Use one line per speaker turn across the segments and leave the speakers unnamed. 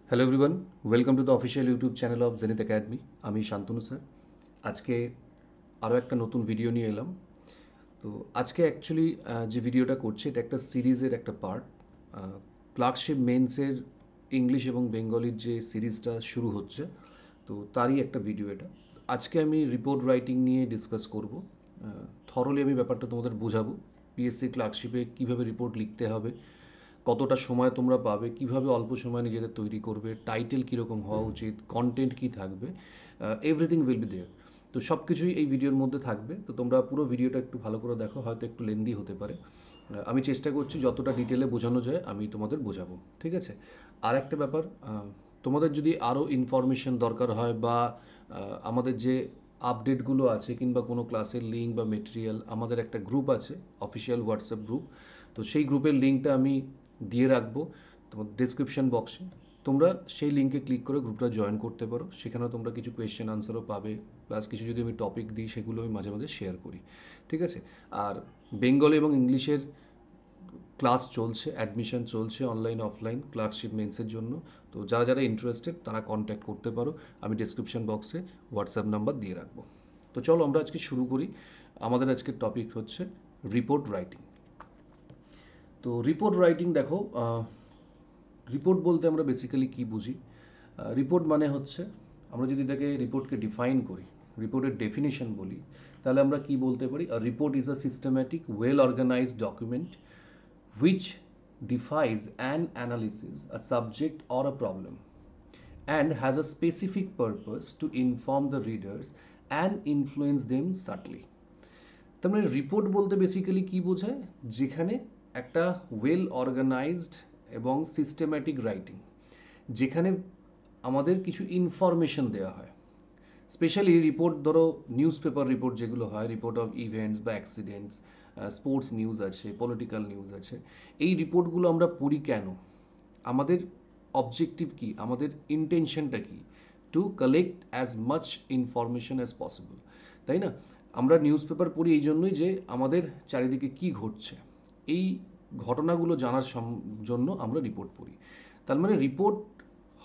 Hello everyone, welcome to the official YouTube channel of zenith academy. আমি Shantanu sir. আজকে আরও একটা নতুন ভিডিও নিয়ে এলাম। তো আজকে অ্যাকচুয়ালি যে ভিডিওটা করছি এটা একটা সিরিজের একটা পার্ট। ক্লার্কশিপ মেন্সের ইংলিশ এবং বেঙ্গলির যে সিরিজটা শুরু হচ্ছে, তো তারই একটা ভিডিও এটা। আজকে আমি রিপোর্ট রাইটিং নিয়ে ডিসকাস করব। থরলি আমি ব্যাপারটা তোমাদের বোঝাবো। পিএসসি ক্লার্কশিপে কীভাবে রিপোর্ট লিখতে হবে, কতটা সময় তোমরা পাবে, কিভাবে অল্প সময় নিজেদের তৈরি করবে, টাইটেল কীরকম হওয়া উচিত, কন্টেন্ট কী থাকবে, এভরিথিং উইল বি দেয়ার। তো সব কিছুই এই ভিডিওর মধ্যে থাকবে। তো তোমরা পুরো ভিডিওটা একটু ভালো করে দেখো, হয়তো একটু লেন্দি হতে পারে। আমি চেষ্টা করছি যতটা ডিটেলে বোঝানো যায় আমি তোমাদের বোঝাবো, ঠিক আছে? আর একটা ব্যাপার, তোমাদের যদি আরও ইনফরমেশন দরকার হয় বা আমাদের যে আপডেটগুলো আছে কিংবা কোনো ক্লাসের লিঙ্ক বা মেটেরিয়াল, আমাদের একটা গ্রুপ আছে, অফিসিয়াল হোয়াটসঅ্যাপ গ্রুপ। তো সেই গ্রুপের লিঙ্কটা আমি দিয়ে রাখবো তোমার ডিসক্রিপশন বক্সে। তোমরা সেই লিঙ্কে ক্লিক করে গ্রুপটা জয়েন করতে পারো। সেখানেও তোমরা কিছু কোয়েশ্চেন আনসারও পাবে, প্লাস কিছু যদি আমি টপিক দিই সেগুলো আমি মাঝে মাঝে শেয়ার করি, ঠিক আছে? আর বেঙ্গলি এবং ইংলিশের ক্লাস চলছে, অ্যাডমিশন চলছে অনলাইন অফলাইন ক্লার্কশিপ মেন্সের জন্য। তো যারা যারা ইন্টারেস্টেড তারা কন্ট্যাক্ট করতে পারো। আমি ডিসক্রিপশন বক্সে হোয়াটসঅ্যাপ নাম্বার দিয়ে রাখবো। তো চলো আমরা আজকে শুরু করি। আমাদের আজকের টপিক হচ্ছে রিপোর্ট রাইটিং। তো রিপোর্ট রাইটিং দেখো, রিপোর্ট বলতে আমরা বেসিক্যালি কী বুঝি? রিপোর্ট মানে হচ্ছে, আমরা যদি এটাকে রিপোর্টকে ডিফাইন করি, রিপোর্টের ডেফিনেশন বলি, তাহলে আমরা কি বলতে পারি? A report is a systematic well organized document which defies an analysis, a subject or a problem, and has a specific purpose to inform the readers and influence them subtly. তার মানে report বলতে basically কি বোঝায়? যেখানে একটা well organised এবং systematic writing, যেখানে আমাদের কিছু ইনফরমেশন দেওয়া হয়। স্পেশালি রিপোর্ট, ধরো নিউজ পেপার রিপোর্ট যেগুলো হয়, রিপোর্ট অফ ইভেন্টস বা অ্যাক্সিডেন্টস, স্পোর্টস নিউজ আছে, পলিটিক্যাল নিউজ আছে। এই রিপোর্টগুলো আমরা পড়ি কেন? আমাদের অবজেক্টিভ কি, আমাদের ইন্টেনশনটা কি? To collect as much information as possible, তাই না? আমরা নিউজ পেপার পড়ি এই জন্যই যে আমাদের চারিদিকে কি ঘটছে, এই ঘটনাগুলো জানার জন্য আমরা রিপোর্ট পড়ি। তার মানে রিপোর্ট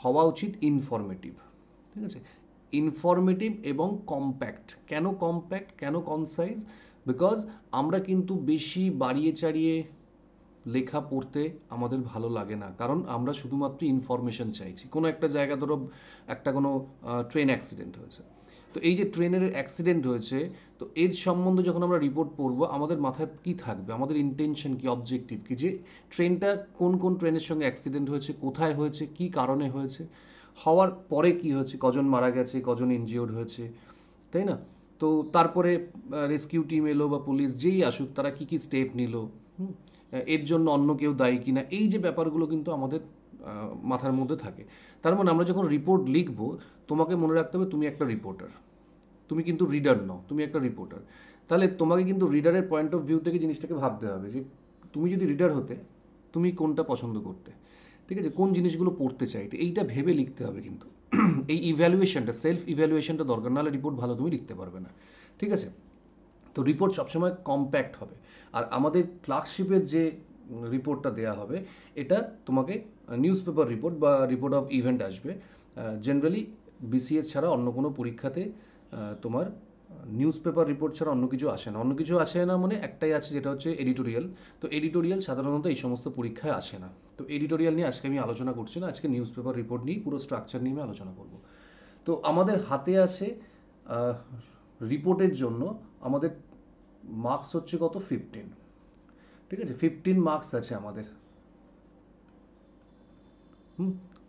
হওয়া উচিত ইনফরমেটিভ, ঠিক আছে? ইনফরমেটিভ এবং কম্প্যাক্ট। কেন কম্প্যাক্ট, কেন কনসাইজ? বিকজ আমরা কিন্তু বেশি বাড়িয়ে চাড়িয়ে লেখা পড়তে আমাদের ভালো লাগে না, কারণ আমরা শুধুমাত্র ইনফরমেশন চাইছি। কোনো একটা জায়গা, ধরো একটা কোনো ট্রেন অ্যাক্সিডেন্ট হয়েছে, তো এই যে ট্রেনের অ্যাক্সিডেন্ট হয়েছে, তো এর সম্বন্ধে যখন আমরা রিপোর্ট পড়বো, আমাদের মাথায় কি থাকবে, আমাদের ইন্টেনশন কি, অবজেক্টিভ কি, যে ট্রেনটা কোন কোন ট্রেনের সঙ্গে অ্যাক্সিডেন্ট হয়েছে, কোথায় হয়েছে, কি কারণে হয়েছে, হওয়ার পরে কি হয়েছে, কজন মারা গেছে, কজন ইনজিওর্ড হয়েছে, তাই না? তো তারপরে রেস্কিউ টিম এলো বা পুলিশ যেই আসুক, তারা কি কি স্টেপ নিল, এর জন্য অন্য কেউ দায়ী কিনা, এই যে ব্যাপারগুলো কিন্তু আমাদের মাথার মধ্যে থাকে। তার মানে আমরা যখন রিপোর্ট লিখবো, তোমাকে মনে রাখতে হবে তুমি একটা রিপোর্টার, তুমি কিন্তু রিডার নও, তুমি একটা রিপোর্টার। তাহলে তোমাকে কিন্তু রিডারের পয়েন্ট অফ ভিউ থেকে জিনিসটাকে ভাবতে হবে যে তুমি যদি রিডার হতে, তুমি কোনটা পছন্দ করতে, ঠিক আছে? কোন জিনিসগুলো পড়তে চাইতে, এইটা ভেবে লিখতে হবে কিন্তু। এই ইভ্যালুয়েশনটা, সেলফ ইভ্যালুয়েশনটা দরকার, নাহলে রিপোর্ট ভালো তুমি লিখতে পারবে না, ঠিক আছে? তো রিপোর্ট সবসময় কম্প্যাক্ট হবে। আর আমাদের ক্লার্কশিপের যে রিপোর্টটা দেওয়া হবে, এটা তোমাকে নিউজ পেপার রিপোর্ট বা রিপোর্ট অফ ইভেন্ট আসবে। জেনারেলি বিসিএস ছাড়া অন্য কোনো পরীক্ষাতে তোমার নিউজ পেপার রিপোর্ট ছাড়া অন্য কিছু আসে না। অন্য কিছু আসে না মানে একটাই আছে, যেটা হচ্ছে এডিটোরিয়াল। তো এডিটোরিয়াল সাধারণত এই সমস্ত পরীক্ষায় আসে না। তো এডিটোরিয়াল নিয়ে আজকে আমি আলোচনা করছি না, আজকে নিউজ পেপার রিপোর্ট নিয়ে পুরো স্ট্রাকচার নিয়ে আমি আলোচনা করব। তো আমাদের হাতে আছে রিপোর্টের জন্য আমাদের মার্কস হচ্ছে কত? 15, ঠিক আছে? 15 মার্কস আছে আমাদের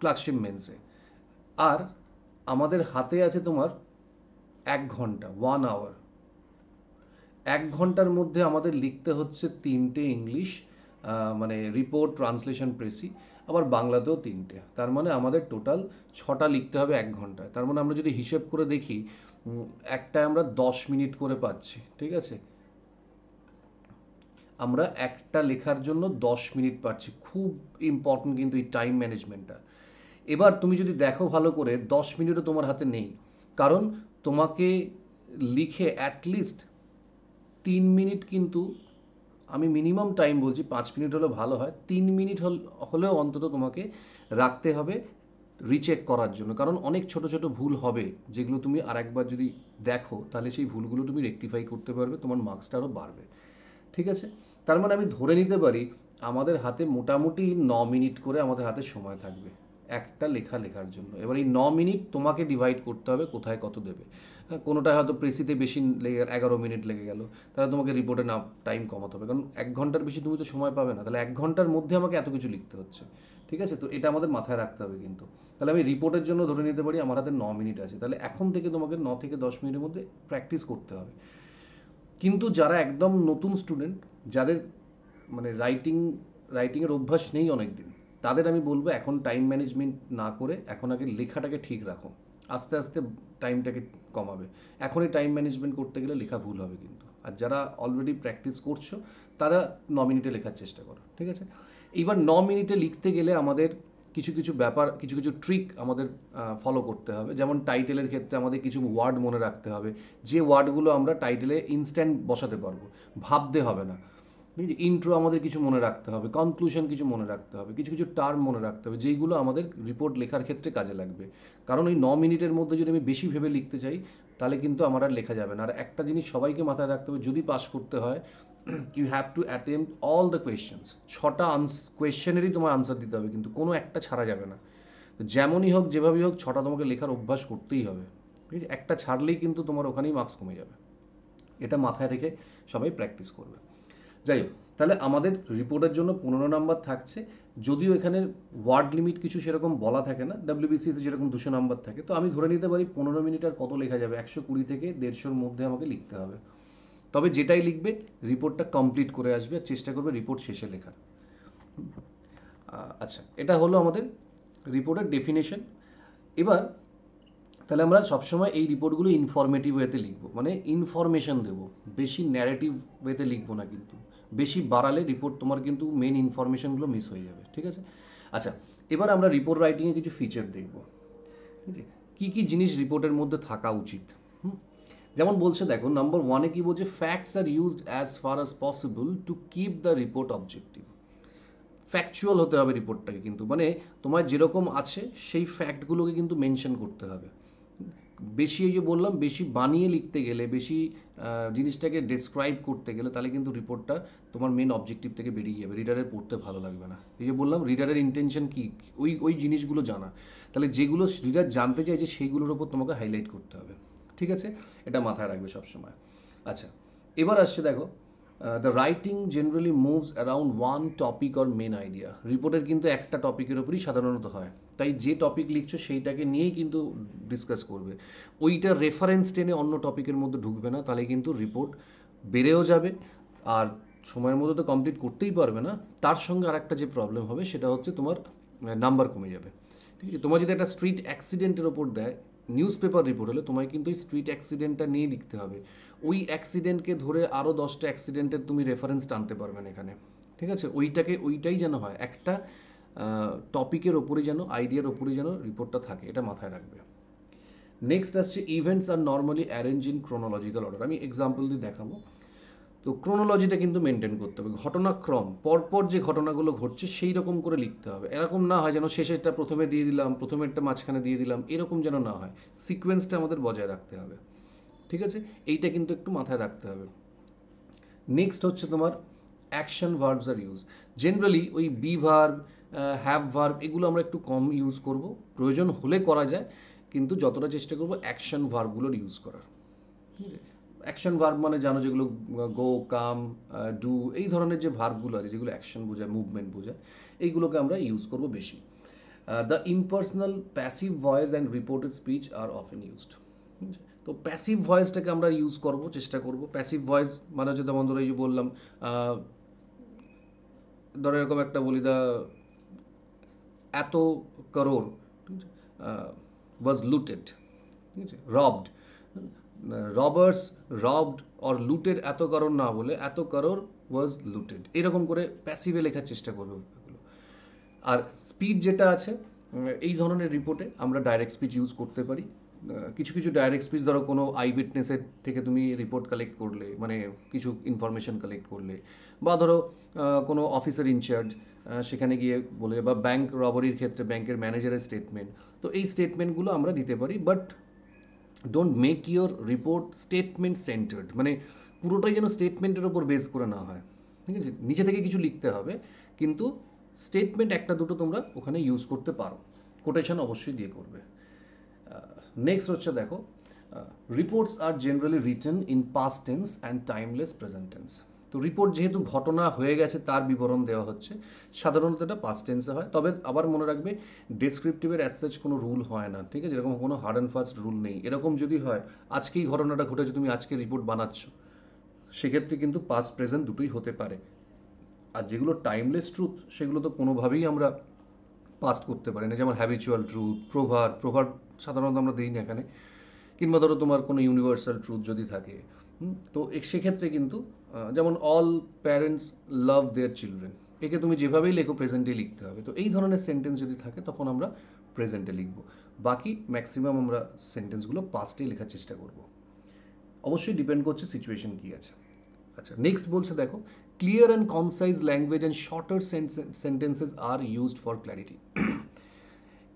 ক্লার্কশিপ মেন্সে। আর আমাদের হাতে আছে তোমার 1 ঘন্টা, 1 আওয়ার। 1 ঘন্টার মধ্যে আমাদের লিখতে হচ্ছে 3টে ইংলিশ, মানে রিপোর্ট, ট্রান্সলেশন, প্রেসি, আবার বাংলাতেও 3টে। তার মানে আমাদের টোটাল 6টা লিখতে হবে 1 ঘন্টায়। তার মানে আমরা যদি হিসেব করে দেখি, একটায় আমরা 10 মিনিট করে পাচ্ছি, ঠিক আছে? আমরা একটা লেখার জন্য 10 মিনিট পাচ্ছি। খুব ইম্পর্টেন্ট কিন্তু এই টাইম ম্যানেজমেন্টটা। এবার তুমি যদি দেখো ভালো করে, 10 মিনিটও তোমার হাতে নেই, কারণ তোমাকে লিখে অ্যাটলিস্ট 3 মিনিট কিন্তু, আমি মিনিমাম টাইম বলছি, 5 মিনিট হলে ভালো হয়, 3 মিনিট হলেও অন্তত তোমাকে রাখতে হবে রিচেক করার জন্য, কারণ অনেক ছোট ছোট ভুল হবে যেগুলো তুমি আরেকবার যদি দেখো তাহলে সেই ভুলগুলো তুমি রেকটিফাই করতে পারবে, তোমার মার্কসটা আরও বাড়বে। ঠিক আছে, তার মানে আমি ধরে নিতে পারি আমাদের হাতে মোটামুটি 9 মিনিট করে আমাদের হাতে সময় থাকবে একটা লেখা লেখার জন্য। এবার এই 9 মিনিট তোমাকে ডিভাইড করতে হবে কোথায় কত দেবে। কোনোটায় হয়তো প্রেসিতে বেশি লেগে 11 মিনিট লেগে গেল, তাহলে তোমাকে রিপোর্টে না টাইম কমাতে হবে, কারণ 1 ঘন্টার বেশি তুমি তো সময় পাবে না, তাহলে 1 ঘন্টার মধ্যে আমাকে এত কিছু লিখতে হচ্ছে। ঠিক আছে, তো এটা আমাদের মাথায় রাখতে হবে কিন্তু। তাহলে আমি রিপোর্টের জন্য ধরে নিতে পারি আমার হাতে 9 মিনিট আছে, তাহলে এখন থেকে তোমাকে 9 থেকে 10 মিনিটের মধ্যে প্র্যাকটিস করতে হবে। কিন্তু যারা একদম নতুন স্টুডেন্ট, যাদের মানে রাইটিংয়ের অভ্যাস নেই অনেক দিন, তাদের আমি বলবো এখন টাইম ম্যানেজমেন্ট না করে এখন আগে লেখাটাকে ঠিক রাখো, আস্তে আস্তে টাইমটাকে কমাবে। এখনই টাইম ম্যানেজমেন্ট করতে গেলে লেখা ভুল হবে কিন্তু। আর যারা অলরেডি প্র্যাকটিস করছো তারা 9 মিনিটে লেখার চেষ্টা করো। ঠিক আছে, এইবার 9 মিনিটে লিখতে গেলে আমাদের কিছু কিছু ব্যাপার, কিছু কিছু ট্রিক আমাদের ফলো করতে হবে। যেমন টাইটেলের ক্ষেত্রে আমাদের কিছু ওয়ার্ড মনে রাখতে হবে, যে ওয়ার্ডগুলো আমরা টাইটেলে ইনস্ট্যান্ট বসাতে পারবো, ভাবতে হবে না। ইন্ট্রো আমাদের কিছু মনে রাখতে হবে, কনক্লুশন কিছু মনে রাখতে হবে, কিছু কিছু টার্ম মনে রাখতে হবে যেইগুলো আমাদের রিপোর্ট লেখার ক্ষেত্রে কাজে লাগবে। কারণ ওই 9 মিনিটের মধ্যে যদি আমি বেশি ভেবে লিখতে চাই তাহলে কিন্তু আমার আর লেখা যাবে না। আর একটা জিনিস সবাইকে মাথায় রাখতে হবে, যদি পাস করতে হয় you have to attempt all the questions. 6টা কোয়েশ্চেনেরই তোমার আনসার দিতে হবে, কিন্তু কোনো একটা ছাড়া যাবে না। তো যেমনই হোক যেভাবেই হোক 6টা তোমাকে লেখার অভ্যাস করতেই হবে। ঠিক আছে, একটা ছাড়লেই কিন্তু তোমার ওখানেই মার্কস কমে যাবে। এটা মাথায় রেখে সবাই প্র্যাকটিস করবে। যাই হোক, তাহলে আমাদের রিপোর্টের জন্য 15 নাম্বার থাকছে। যদিও এখানে ওয়ার্ড লিমিট কিছু সেরকম বলা থাকে না, ডাব্লিউবিসিএসে যেরকম 200 নাম্বার থাকে, তো আমি ধরে নিতে পারি 15 মিনিট আর কত লেখা যাবে, 120 থেকে 150-র মধ্যে আমাকে লিখতে হবে। তবে যেটাই লিখবে রিপোর্টটা কমপ্লিট করে আসবে আর চেষ্টা করবে রিপোর্ট শেষে লেখার। আচ্ছা, এটা হলো আমাদের রিপোর্টের ডেফিনেশন। এবার তাহলে আমরা সবসময় এই রিপোর্টগুলো ইনফরমেটিভ ওয়েতে লিখবো, মানে ইনফরমেশন দেবো, বেশি ন্যারেটিভ ওয়েতে লিখবো না কিন্তু। বেশি বাড়ালে রিপোর্ট তোমার কিন্তু মেন ইনফরমেশনগুলো মিস হয়ে যাবে। ঠিক আছে, আচ্ছা, এবার আমরা রিপোর্ট রাইটিংয়ে কিছু ফিচার দেখবো। ঠিক আছে, কী কী জিনিস রিপোর্টের মধ্যে থাকা উচিত। যেমন বলছে দেখো, নাম্বার 1-এ কি বলছে, facts are used as far as possible to keep the report objective. Factual হতে হবে রিপোর্টটাকে, কিন্তু মানে তোমার যেরকম আছে সেই ফ্যাক্টগুলোকে কিন্তু মেনশন করতে হবে। বেশি, এই যে বললাম, বেশি বানিয়ে লিখতে গেলে, বেশি জিনিসটাকে ডেসক্রাইব করতে গেলে তাহলে কিন্তু রিপোর্টটা তোমার মেন অবজেক্টিভ থেকে বেরিয়ে যাবে, রিডারের পড়তে ভালো লাগবে না। এই যে বললাম রিডারের ইন্টেনশন কী, ওই ওই জিনিসগুলো জানা, তাহলে যেগুলো রিডার জানতে চাইছে সেইগুলোর ওপর তোমাকে হাইলাইট করতে হবে। ঠিক আছে, এটা মাথায় রাখবে সবসময়। আচ্ছা, এবার আসছে দেখো, the writing generally moves around one topic or main idea. রিপোর্টের কিন্তু একটা টপিকের ওপরই সাধারণত হয়, তাই যে টপিক লিখছো সেইটাকে নিয়েই কিন্তু ডিসকাস করবে। ওইটা রেফারেন্স টেনে অন্য টপিকের মধ্যে ঢুকবে না, তাহলে কিন্তু রিপোর্ট বেড়েও যাবে আর সময়ের মধ্যে তো কমপ্লিট করতেই পারবে না। তার সঙ্গে আর একটা যে প্রবলেম হবে সেটা হচ্ছে তোমার নাম্বার কমে যাবে। ঠিক আছে, তোমার যদি একটা স্ট্রিট অ্যাক্সিডেন্টের ওপর দেয় নিউজ পেপার রিপোর্ট হলে, তোমায় কিন্তু ওই স্ট্রিট অ্যাক্সিডেন্টটা নিয়ে লিখতে হবে। ওই অ্যাক্সিডেন্টকে ধরে আরও 10টা অ্যাক্সিডেন্টের তুমি রেফারেন্স টানতে পারবেন এখানে। ঠিক আছে, ওইটাই যেন হয়, একটা টপিকের ওপরে যেন, আইডিয়ার ওপরে যেন রিপোর্টটা থাকে, এটা মাথায় রাখবে। নেক্সট আসছে, events are normally arrange in chronological order. আমি এক্সাম্পল দিয়ে দেখাবো। তো ক্রোনোলজিটা কিন্তু মেনটেন করতে হবে, ঘটনাক্রম পরপর যে ঘটনাগুলো ঘটছে সেই রকম করে লিখতে হবে। এরকম না হয় যেন শেষেরটা প্রথমে দিয়ে দিলাম, প্রথমেরটা মাঝখানে দিয়ে দিলাম, এরকম যেন না হয়। সিকোয়েন্সটা আমাদের বজায় রাখতে হবে। ঠিক আছে, এইটা কিন্তু একটু মাথায় রাখতে হবে। নেক্সট হচ্ছে তোমার action verbs are use. Generally ওই বি ভার্ব, হ্যাভ ভার্ব এগুলো আমরা একটু কম ইউজ করব, প্রয়োজন হলে করা যায়, কিন্তু যতটা চেষ্টা করবো অ্যাকশন ভার্বগুলোর ইউজ করার। ঠিক আছে, অ্যাকশন ভার্ব মানে জানো যেগুলো গো, কাম, ডু, এই ধরনের যে ভার্বগুলো আছে যেগুলো অ্যাকশন বোঝায়, মুভমেন্ট বোঝায়, এইগুলোকে আমরা ইউজ করব বেশি। The impersonal passive voice and reported speech are often used. তো প্যাসিভ ভয়েসটাকে আমরা ইউজ করব, চেষ্টা করব। প্যাসিভ ভয়েস মানে হচ্ছে যেমন ধরো এই যে বললাম, ধরো এরকম একটা বলি, দা এত করোড় ওয়াজ লুটেড। ঠিক আছে, robbed, robbers robbed or looted, এত করোড় না বলে এত করোড় ওয়াজ লুটেড, এরকম করে প্যাসিভে লেখার চেষ্টা করবে এগুলো। আর স্পিড যেটা আছে, এই ধরনের রিপোর্টে আমরা ডাইরেক্ট স্পিচ ইউজ করতে পারি। কিছু কিছু ডাইরেক্ট স্পিচ, ধরো কোনো আই উইটনেসের থেকে তুমি রিপোর্ট কালেক্ট করলে, মানে কিছু ইনফরমেশন কালেক্ট করলে, বা ধরো কোনো অফিসার ইনচার্জ সেখানে গিয়ে বলে, বা ব্যাংক রবারির ক্ষেত্রে ব্যাংকের ম্যানেজারের স্টেটমেন্ট। তো এই স্টেটমেন্টগুলো আমরা দিতে পারি, but don't make your report statement centred, মানে পুরোটাই যেন স্টেটমেন্টের ওপর বেস করে না হয়, ঠিক আছে? নিচে থেকে কিছু লিখতে হবে, কিন্তু স্টেটমেন্ট একটা দুটো তোমরা ওখানে ইউজ করতে পারো, কোটেশন অবশ্যই দিয়ে করবে। নেক্সট হচ্ছে দেখো, reports are generally written in past tense and timeless present tense. তো রিপোর্ট যেহেতু ঘটনা হয়ে গেছে তার বিবরণ দেওয়া হচ্ছে, সাধারণত এটা পাস্ট টেন্সে হয়। তবে আবার মনে রাখবে, ডেসক্রিপটিভের অ্যাজ সাচ কোনো রুল হয় না, ঠিক আছে? এরকম কোনো হার্ড অ্যান্ড ফাস্ট রুল নেই। এরকম যদি হয়, আজকেই ঘটনাটা ঘটেছে, তুমি আজকে রিপোর্ট বানাচ্ছ, সেক্ষেত্রে কিন্তু পাস্ট প্রেজেন্ট দুটোই হতে পারে। আর যেগুলো টাইমলেস ট্রুথ, সেগুলো তো কোনোভাবেই আমরা পাস্ট করতে পারি না, যেমন হ্যাবিচুয়াল ট্রুথ, প্রভার সাধারণত আমরা দিই না এখানে। কিংবা ধরো তোমার কোনো ইউনিভার্সাল ট্রুথ যদি থাকে, তো সেক্ষেত্রে কিন্তু যেমন all parents love their children, একে তুমি যেভাবেই লেখো প্রেজেন্টে লিখতে হবে। তো এই ধরনের সেন্টেন্স যদি থাকে তখন আমরা প্রেজেন্টে লিখব। বাকি ম্যাক্সিমাম আমরা সেন্টেন্সগুলো পাস্টেই লেখার চেষ্টা করব। অবশ্যই ডিপেন্ড করছে সিচুয়েশন কী আছে। আচ্ছা, নেক্সট বলছে দেখো, clear and concise language and shorter sentences are used for clarity.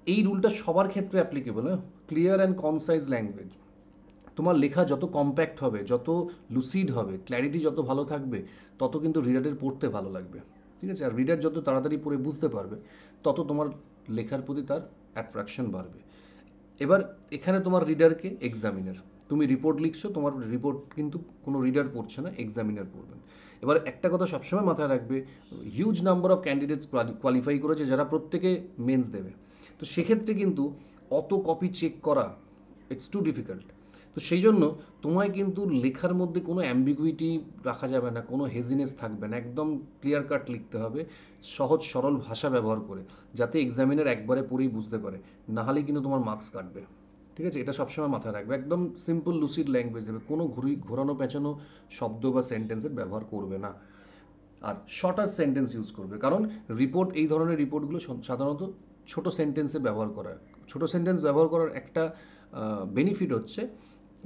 এই রুলটা সবার ক্ষেত্রে অ্যাপ্লিকেবল। হ্যাঁ, ক্লিয়ার অ্যান্ড কনসাইজ ল্যাঙ্গুয়েজ, তোমার লেখা যত কম্প্যাক্ট হবে, যত লুসিড হবে, ক্ল্যারিটি যত ভালো থাকবে, তত কিন্তু রিডারের পড়তে ভালো লাগবে, ঠিক আছে? আর রিডার যত তাড়াতাড়ি পড়ে বুঝতে পারবে, তত তোমার লেখার প্রতি তার অ্যাট্রাকশন বাড়বে। এবার এখানে তোমার রিডারকে এক্সামিনার, তুমি রিপোর্ট লিখছো, তোমার রিপোর্ট কিন্তু কোনো রিডার পড়ছে না, এক্সামিনার পড়বেন। এবার একটা কথা সবসময় মাথায় রাখবে, huge number of candidates qualify করেছে, যারা প্রত্যেকে মেন্স দেবে। তো সেক্ষেত্রে কিন্তু অত কপি চেক করা, ইটস টু ডিফিকাল্ট। তো সেই জন্য তোমায় কিন্তু লেখার মধ্যে কোনো অ্যাম্বিগুইটি রাখা যাবে না, কোনো হেজিনেস থাকবে না, একদম ক্লিয়ার কাট লিখতে হবে, সহজ সরল ভাষা ব্যবহার করে, যাতে এক্সামিনার একবারে পড়েই বুঝতে পারে। না হলে কিন্তু তোমার মার্কস কাটবে, ঠিক আছে? এটা সবসময় মাথায় রাখবে, একদম সিম্পল লুসিড ল্যাঙ্গুয়েজ দেবে, কোনো ঘোরানো পেঁচানো শব্দ বা সেন্টেন্সের ব্যবহার করবে না। আর শর্টার সেন্টেন্স ইউজ করবে, কারণ রিপোর্ট, এই ধরনের রিপোর্টগুলো সাধারণত ছোট সেন্টেন্সে ব্যবহার করা হয়। ছোট সেন্টেন্স ব্যবহার করার একটা বেনিফিট হচ্ছে,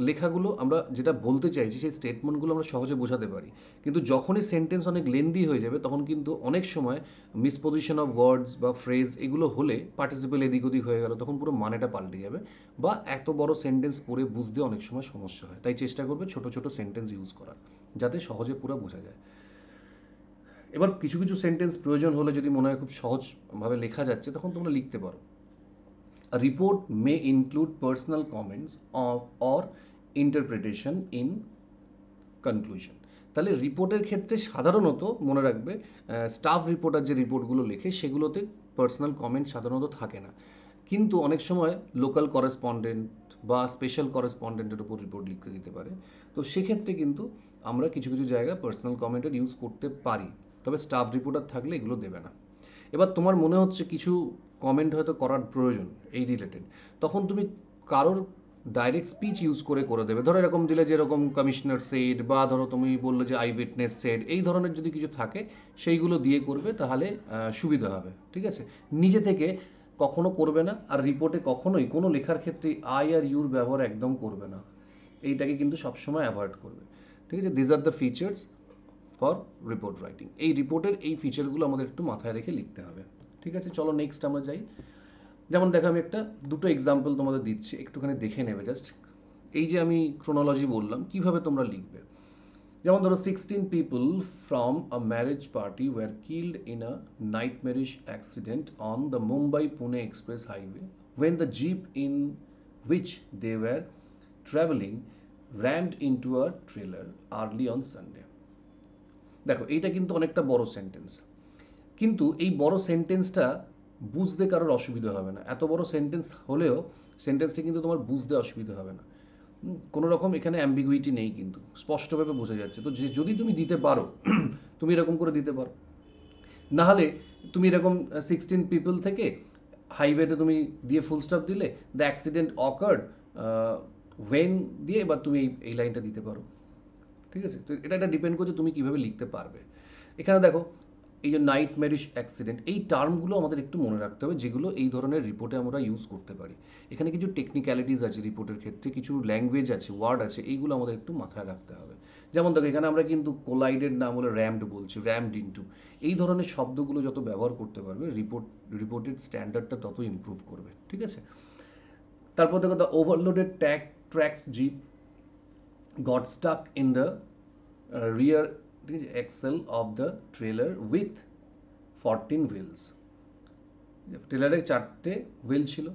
লেখাগুলো আমরা যেটা বলতে চাইছি সেই স্টেটমেন্টগুলো আমরা সহজে বোঝাতে পারি। কিন্তু যখনই সেন্টেন্স অনেক লেন্দি হয়ে যাবে, তখন কিন্তু অনেক সময় মিসপজিশন অফ ওয়ার্ডস বা ফ্রেজ এগুলো হলে, পার্টিসিপেল এদিক ওদিক হয়ে গেল, তখন পুরো মানেটা পাল্টে যাবে, বা এত বড় সেন্টেন্স পড়ে বুঝতে অনেক সময় সমস্যা হয়। তাই চেষ্টা করবে ছোট ছোট সেন্টেন্স ইউজ করার, যাতে সহজে পুরো বোঝা যায়। এবার কিছু কিছু সেন্টেন্স প্রয়োজন হলে, যদি মনে হয় খুব সহজভাবে লেখা যাচ্ছে, তখন তোমরা লিখতে পারো, A report may include personal comments or interpretation in conclusion. তাহলে রিপোর্টের ক্ষেত্রে সাধারণত মনে রাখবে, স্টাফ রিপোর্টার যে রিপোর্টগুলো লেখে সেগুলোতে পার্সোনাল কমেন্ট সাধারণত থাকে না, কিন্তু অনেক সময় লোকাল করেসপন্ডেন্ট বা স্পেশাল করেসপন্ডেন্টের উপর রিপোর্ট লিখতে দিতে পারে। তো সেক্ষেত্রে কিন্তু আমরা কিছু কিছু জায়গায় পার্সোনাল কমেন্টের ইউজ করতে পারি, তবে স্টাফ রিপোর্টার থাকলে এগুলো দেবে না। এবার তোমার মনে হচ্ছে কিছু কমেন্ট হয়তো করার প্রয়োজন এই রিলেটেড, তখন তুমি কারোর ডাইরেক্ট স্পিচ ইউজ করে দেবে। ধরো এরকম দিলে, যেরকম কমিশনার সেড, বা ধরো তুমি বললে যে আই উইটনেস সেড, এই ধরনের যদি কিছু থাকে সেইগুলো দিয়ে করবে, তাহলে সুবিধা হবে, ঠিক আছে? নিজে থেকে কখনো করবে না। আর রিপোর্টে কখনোই কোনো লেখার ক্ষেত্রে আই আর ইউর ব্যবহার একদম করবে না, এইটাকে কিন্তু সবসময় অ্যাভয়েড করবে, ঠিক আছে? These are the features for report writing. এই রিপোর্টের এই ফিচারগুলো আমাদের একটু মাথায় রেখে লিখতে হবে, ঠিক আছে? চলো নেক্সট আমরা যাই। যেমন দেখো, আমি দুটো এক্সাম্পল তোমাদের দিচ্ছি, একটুখানি দেখে নেবে জাস্ট। এই যে আমি ক্রোনোলজি বললাম, কিভাবে তোমরা লিখবে। যেমন ধরো, 16 people from a marriage party were killed in a nightmarish accident on the Mumbai Pune express highway when the jeep in which they were traveling rammed into a trailer early on Sunday. দেখো, এইটা কিন্তু অনেকটা বড় সেন্টেন্স, কিন্তু এই বড় সেন্টেন্সটা বুঝতে কারোর অসুবিধা হবে না। এত বড় সেন্টেন্স হলেও সেন্টেন্সটা কিন্তু তোমার বুঝতে অসুবিধা হবে না, কোনো রকম এখানে অ্যাম্বিগুইটি নেই, কিন্তু স্পষ্টভাবে বোঝা যাচ্ছে। তো যদি তুমি দিতে পারো, তুমি এরকম করে দিতে পারো। না হলে তুমি এরকম 16 পিপল থেকে হাইওয়েতে তুমি দিয়ে ফুল স্টপ দিলে, দ্য অ্যাক্সিডেন্ট অকার্ড ওয়েন দিয়ে, এবার তুমি এই লাইনটা দিতে পারো, ঠিক আছে? তো এটা ডিপেন্ড করছে তুমি কীভাবে লিখতে পারবে। এখানে দেখো, এই যে নাইটমেরিশ অ্যাক্সিডেন্ট, এই টার্মগুলো আমাদের একটু মনে রাখতে হবে, যেগুলো এই ধরনের রিপোর্টে আমরা ইউজ করতে পারি। এখানে কিছু টেকনিক্যালিটিস আছে রিপোর্টের ক্ষেত্রে, কিছু ল্যাঙ্গুয়েজ আছে, ওয়ার্ড আছে, এইগুলো আমাদের একটু মাথায় রাখতে হবে। যেমন দেখো এখানে আমরা কিন্তু কোলাইডের নাম হলো র্যামড বলছি, র্যামড ইনটু। এই ধরনের শব্দগুলো যত ব্যবহার করতে পারবে রিপোর্টেড স্ট্যান্ডার্ডটা তত ইমপ্রুভ করবে, ঠিক আছে। তারপর দেখো the overloaded tracks jeep got stuck in the rear axle of the trailer with 14 wheels. ট্রেলারে 4টে wheel ছিল,